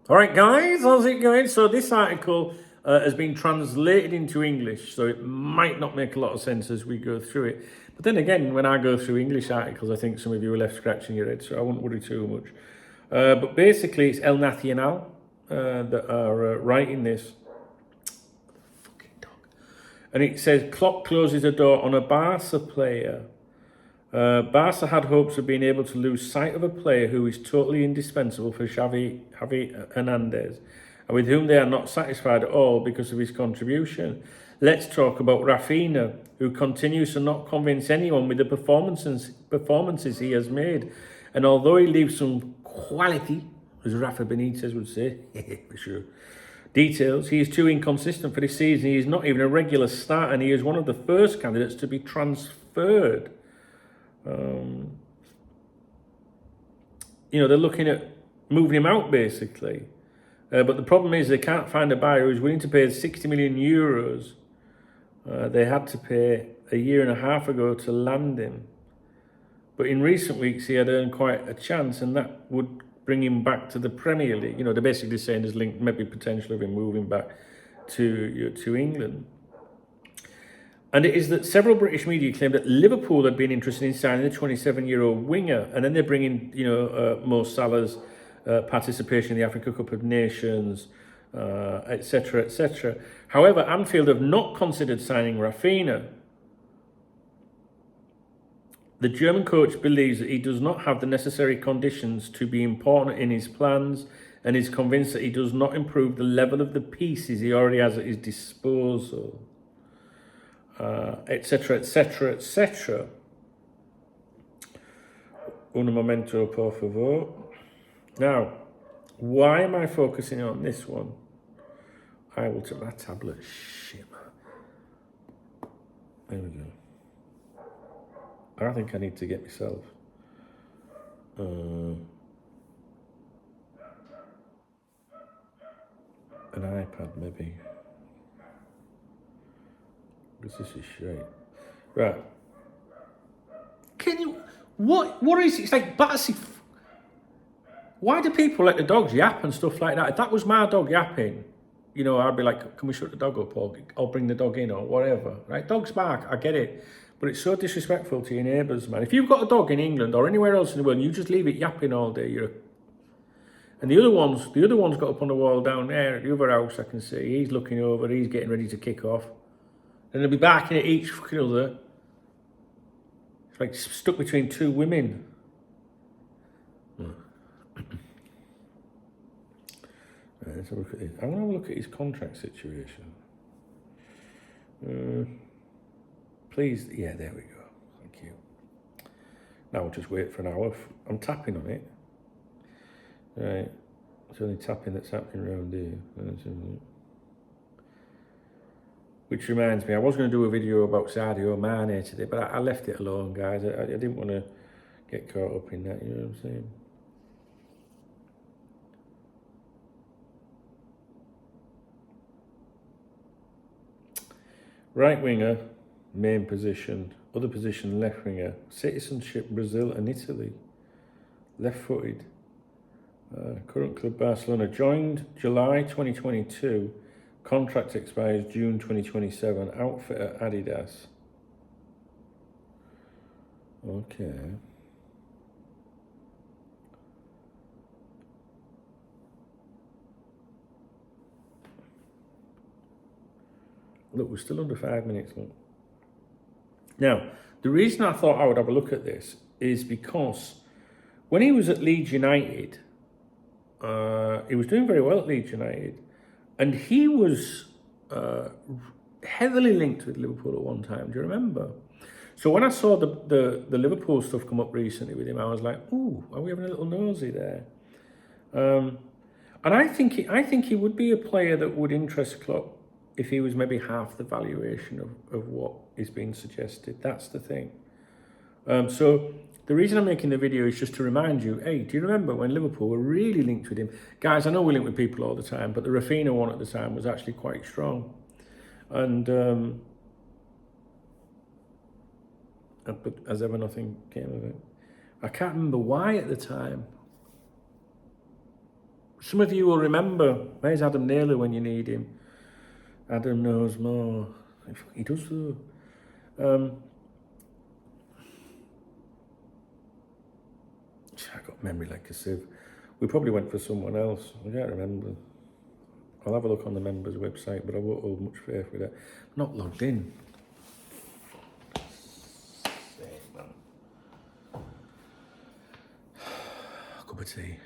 All right, guys, how's it going? So this article has been translated into English, so it might not make a lot of sense as we go through it. But then again, when I go through English articles, I think some of you are left scratching your head, so I won't worry too much. But basically, it's El Nacional that are writing this. Fucking dog. And it says, Klopp closes the door on a Barca player. Barca had hopes of being able to lose sight of a player who is totally indispensable for Xavi Hernandez, and with whom they are not satisfied at all because of his contribution. Let's talk about Raphinha, who continues to not convince anyone with the performances he has made. And although he leaves some quality, as Rafa Benitez would say, for sure, details, he is too inconsistent for this season. He is not even a regular starter, and he is one of the first candidates to be transferred. They're looking at moving him out basically. But the problem is they can't find a buyer who's willing to pay 60 million euros. They had to pay a year and a half ago to land him. But in recent weeks, he had earned quite a chance, and that would bring him back to the Premier League. They're basically saying there's maybe potential of him moving back to England. And it is that several British media claimed that Liverpool had been interested in signing the 27-year-old winger, and then they bring in, Mo Salah's participation in the Africa Cup of Nations, etc., etc. However, Anfield have not considered signing Raphinha. The German coach believes that he does not have the necessary conditions to be important in his plans, and is convinced that he does not improve the level of the pieces he already has at his disposal. Etc, etc, etc. Un momento, por favor. Now, why am I focusing on this one? I will take my tablet. Shit, man. There we go. I think I need to get myself an iPad, maybe. Because this is straight. Right. Can you... What is it? It's like Batsy... Why do people let the dogs yap and stuff like that? If that was my dog yapping, I'd be like, can we shut the dog up, or I'll bring the dog in, or whatever. Right? Dogs bark, I get it. But it's so disrespectful to your neighbours, man. If you've got a dog in England or anywhere else in the world, and you just leave it yapping all day, And the other one's got up on the wall down there at the other house, I can see. He's looking over, he's getting ready to kick off. And they'll be barking at each fucking other. It's like stuck between two women. Let's have a look at this. I want to have a look at his contract situation. Please, yeah, there we go. Thank you. Now we'll just wait for an hour. I'm tapping on it. Right. It's only tapping that's happening around here. Which reminds me, I was going to do a video about Sadio Mane today, but I left it alone, guys. I didn't want to get caught up in that, you know what I'm saying? Right winger, main position. Other position, left winger. Citizenship, Brazil and Italy. Left-footed. Current club, Barcelona. Joined July 2022. Contract expires June 2027. Outfitter, Adidas. Okay. Look, we're still under 5 minutes. Look. Now, the reason I thought I would have a look at this is because when he was at Leeds United, he was doing very well at Leeds United. And he was heavily linked with Liverpool at one time. Do you remember? So when I saw the Liverpool stuff come up recently with him, I was like, "Ooh, are we having a little nosy there?" And I think he would be a player that would interest Klopp if he was maybe half the valuation of what is being suggested. That's the thing. So the reason I'm making the video is just to remind you, hey, do you remember when Liverpool were really linked with him? Guys, I know we're linked with people all the time, but the Raphinha one at the time was actually quite strong. And but as ever, nothing came of it. I can't remember why at the time. Some of you will remember, where's Adam Naylor when you need him? Adam knows more. He does though. I got memory like a sieve. We probably went for someone else. I can't remember. I'll have a look on the members' website, but I won't hold much faith with that. I'm not logged in. Cup of tea.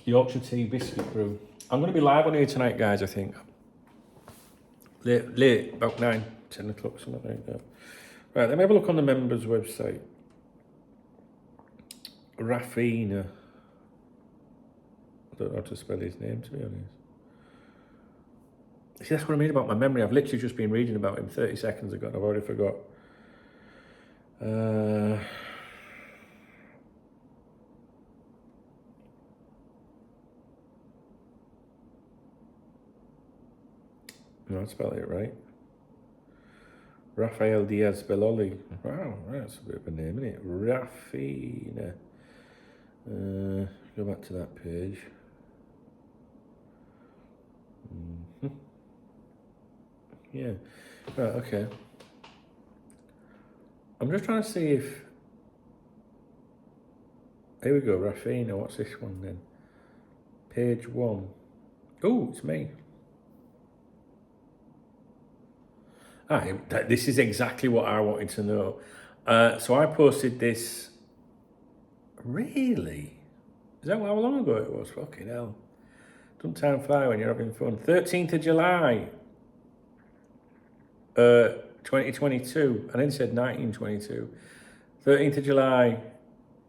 Yorkshire tea biscuit brew. I'm going to be live on here tonight, guys, I think. Late, about 9, 10 o'clock, something like that. Right, let me have a look on the members' website. Raphinha. I don't know how to spell his name, to be honest. See, that's what I mean about my memory. I've literally just been reading about him 30 seconds ago and I've already forgot. No, I spelled it right. Rafael Diaz Beloli. Wow, that's a bit of a name, isn't it? Raphinha. Go back to that page. Yeah. Right, okay. I'm just trying to see if... Here we go, Raphinha. What's this one then? Page 1. Oh, it's me. This is exactly what I wanted to know. So I posted this. Really? Is that how long ago it was? Fucking hell. Doesn't time fly when you're having fun. 13th of July, 2022. I then said 1922. 13th of July,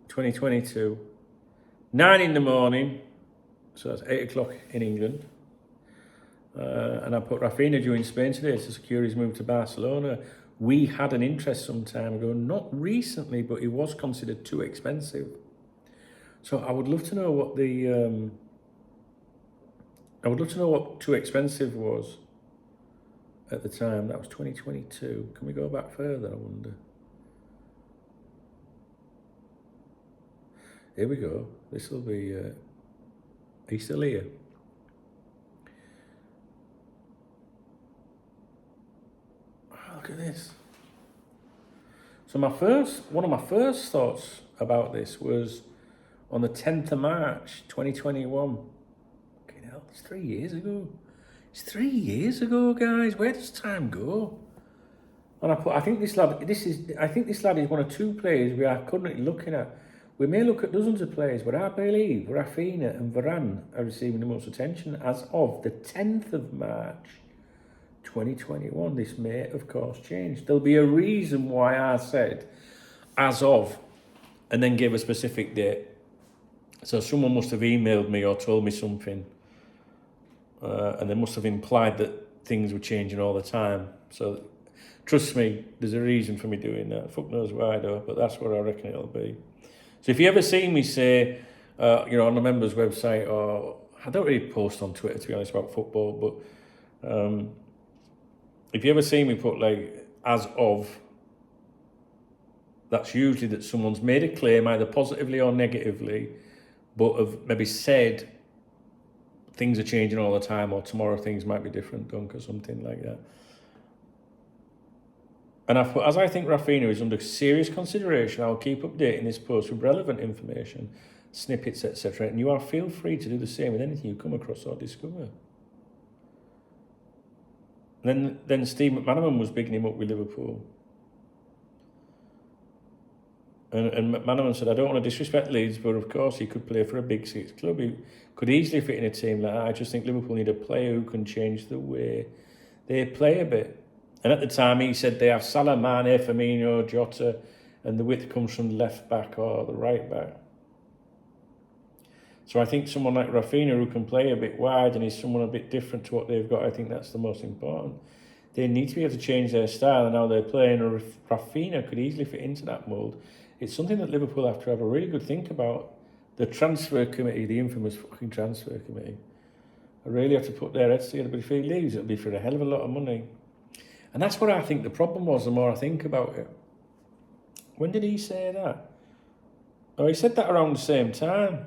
2022. 9 in the morning. So that's 8 o'clock in England. And I put Raphinha due in Spain today to secure his move to Barcelona. We had an interest some time ago, not recently, but he was considered too expensive. So I would love to know what the too expensive was at the time. That was 2022. Can we go back further, I wonder? Here we go. This will be he's still here. Look at this. So one of my first thoughts about this was on the 10th of March, 2021. Fucking hell, it's 3 years ago. It's 3 years ago, guys. Where does time go? And I think this lad is one of two players we are currently looking at. We may look at dozens of players, but I believe Raphinha and Varane are receiving the most attention as of the 10th of March. 2021. This may, of course, change. There'll be a reason why I said as of and then give a specific date. So someone must have emailed me or told me something and they must have implied that things were changing all the time. So trust me, there's a reason for me doing that. Fuck knows why though, but that's what I reckon it'll be. So if you ever see me say, on the members' website, or I don't really post on Twitter, to be honest, about football, but if you ever see me put like as of, that's usually that someone's made a claim either positively or negatively, but have maybe said things are changing all the time, or tomorrow things might be different, Dunk, or something like that. And I've put, as I think Raphinha is under serious consideration, I'll keep updating this post with relevant information, snippets, etc. And you are feel free to do the same with anything you come across or discover. Then Steve McManaman was bigging him up with Liverpool. And McManaman said, I don't want to disrespect Leeds, but of course he could play for a big six club. He could easily fit in a team like that. I just think Liverpool need a player who can change the way they play a bit. And at the time he said they have Salah, Mane, Firmino, Jota, and the width comes from the left back or the right back. So I think someone like Raphinha who can play a bit wide and is someone a bit different to what they've got, I think that's the most important. They need to be able to change their style and how they're playing. And Raphinha could easily fit into that mould. It's something that Liverpool have to have a really good think about. The transfer committee, the infamous fucking transfer committee, I really have to put their heads together. But if he leaves, it'll be for a hell of a lot of money. And that's what I think the problem was, the more I think about it. When did he say that? Oh, he said that around the same time.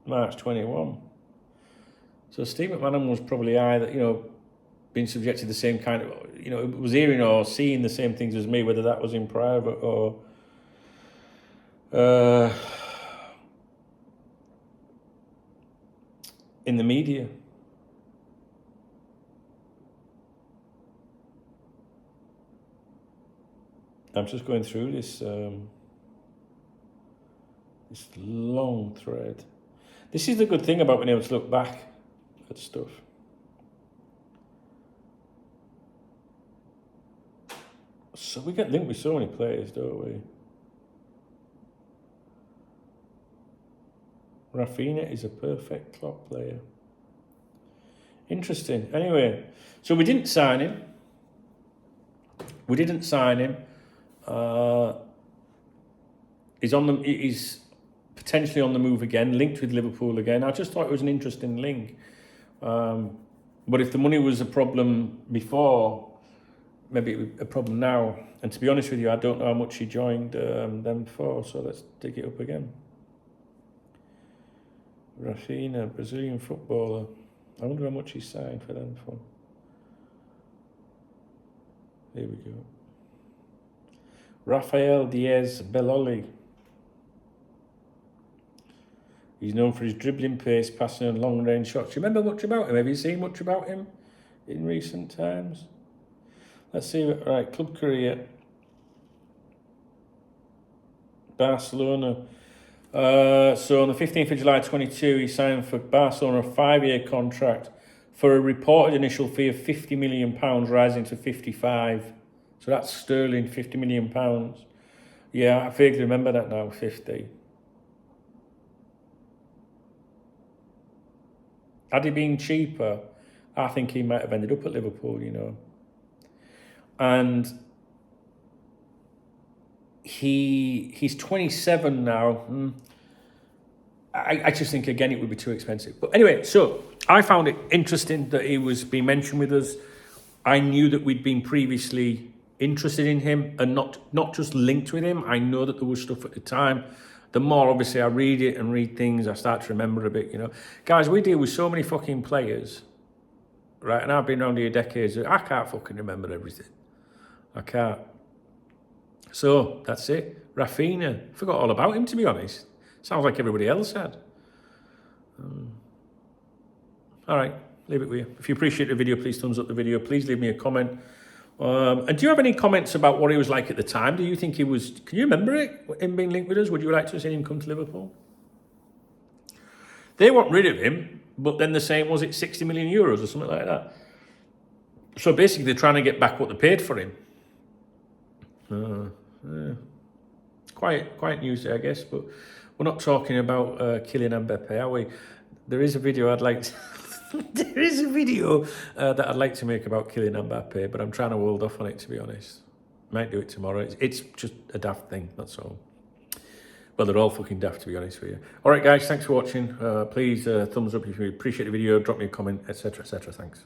March 21. So Steve McManaman was probably either, being subjected to the same kind of, was hearing or seeing the same things as me, whether that was in private or in the media. I'm just going through this this long thread. This is the good thing about being able to look back at stuff. So we get linked with so many players, don't we? Raphinha is a perfect Klopp player. Interesting. Anyway, so we didn't sign him. He's potentially on the move again, linked with Liverpool again. I just thought it was an interesting link. But if the money was a problem before, maybe it would be a problem now. And to be honest with you, I don't know how much he joined them for, so let's dig it up again. Raphinha, Brazilian footballer. I wonder how much he signed for them for. Here we go. Rafael Diaz Belloli. He's known for his dribbling pace, passing and long-range shots. Do you remember much about him? Have you seen much about him in recent times? Let's see. Right, club career. Barcelona. So on the 15th of July 22, he signed for Barcelona a 5-year contract for a reported initial fee of £50 million, rising to 55. So that's sterling, £50 million. Yeah, I vaguely remember that now, 50. Had he been cheaper, I think he might have ended up at Liverpool, And he's 27 now. I just think, again, it would be too expensive. But anyway, so I found it interesting that he was being mentioned with us. I knew that we'd been previously interested in him and not just linked with him. I know that there was stuff at the time. The more, obviously, I read it and read things, I start to remember a bit, Guys, we deal with so many fucking players, right? And I've been around here decades. I can't fucking remember everything. I can't. So, that's it. Raphinha. Forgot all about him, to be honest. Sounds like everybody else had. All right, leave it with you. If you appreciate the video, please thumbs up the video. Please leave me a comment. And do you have any comments about what he was like at the time? Do you think he was... Can you remember it, him being linked with us? Would you like to have seen him come to Liverpool? They want rid of him, but then they're saying, was it 60 million euros or something like that? So basically, they're trying to get back what they paid for him. Quiet news there, I guess, but we're not talking about Kylian Mbappe, are we? There is a video I'd like to... There is a video that I'd like to make about Kylian Mbappe, but I'm trying to hold off on it, to be honest. Might do it tomorrow. It's just a daft thing, that's all. Well, they're all fucking daft, to be honest with you. All right, guys, thanks for watching. Please thumbs up if you appreciate the video. Drop me a comment, etc., etc. Thanks.